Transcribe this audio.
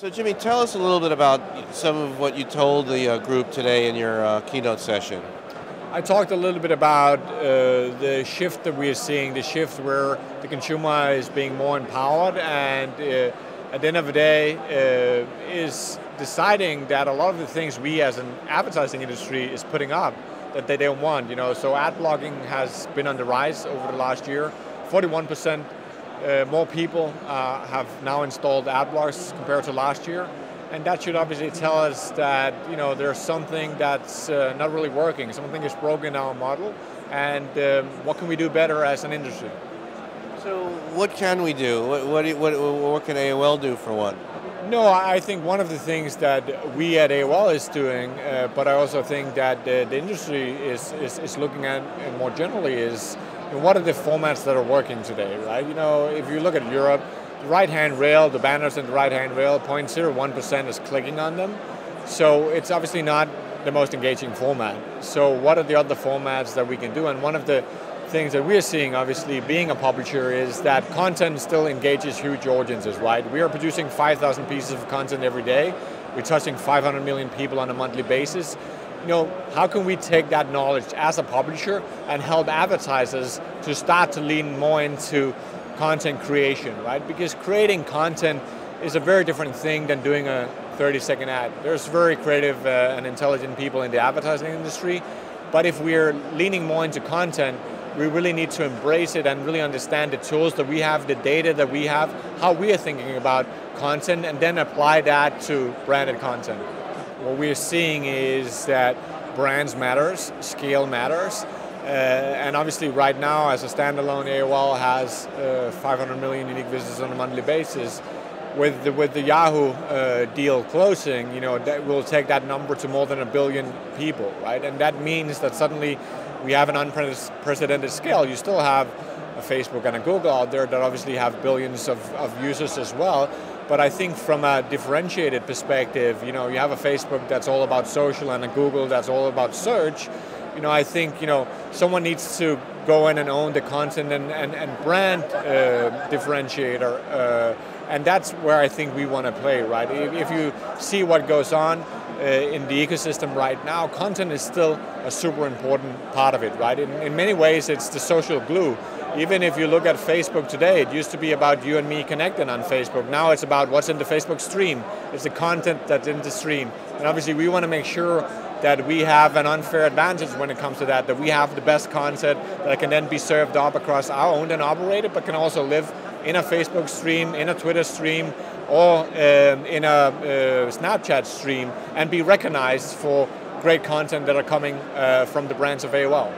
So Jimmy, tell us a little bit about some of what you told the group today in your keynote session. I talked a little bit about the shift that we are seeing, the shift where the consumer is being more empowered and at the end of the day is deciding that a lot of the things we as an advertising industry is putting up that they don't want. So ad blocking has been on the rise over the last year. 41% more people have now installed ad blocks compared to last year. And that should obviously tell us that there's something that's not really working. Something is broken in our model, and what can we do better as an industry? So what can we do? What can AOL do for one? No, I think one of the things that we at AOL is doing, but I also think that the industry is looking at more generally is what are the formats that are working today, right? If you look at Europe, the right-hand rail, the banners in the right-hand rail, 0.01% is clicking on them. So it's obviously not the most engaging format. So what are the other formats that we can do? And one of the things that we're seeing, obviously, being a publisher, is that content still engages huge audiences, right? We are producing 5,000 pieces of content every day. We're touching 500 million people on a monthly basis. How can we take that knowledge as a publisher and help advertisers to start to lean more into content creation, right? Because creating content is a very different thing than doing a 30-second ad. There's very creative and intelligent people in the advertising industry, but if we're leaning more into content, we really need to embrace it and really understand the tools that we have, the data that we have, how we are thinking about content, and then apply that to branded content. What we're seeing is that brands matters, scale matters, and obviously right now as a standalone AOL has 500 million unique visitors on a monthly basis. With the Yahoo deal closing, that will take that number to more than 1 billion people, right? And that means that suddenly we have an unprecedented scale. You still have a Facebook and a Google out there that obviously have billions of users as well. But I think from a differentiated perspective, you have a Facebook that's all about social and a Google that's all about search. I think someone needs to go in and own the content and brand differentiator, and that's where I think we want to play, right? If you see what goes on in the ecosystem right now, content is still a super important part of it, right? In many ways, it's the social glue. Even if you look at Facebook today, it used to be about you and me connecting on Facebook. Now it's about what's in the Facebook stream. It's the content that's in the stream. And obviously we want to make sure that we have an unfair advantage when it comes to that we have the best content that can then be served up across our owned and operated, but can also live in a Facebook stream, in a Twitter stream, or in a Snapchat stream, and be recognized for great content that are coming from the brands of AOL.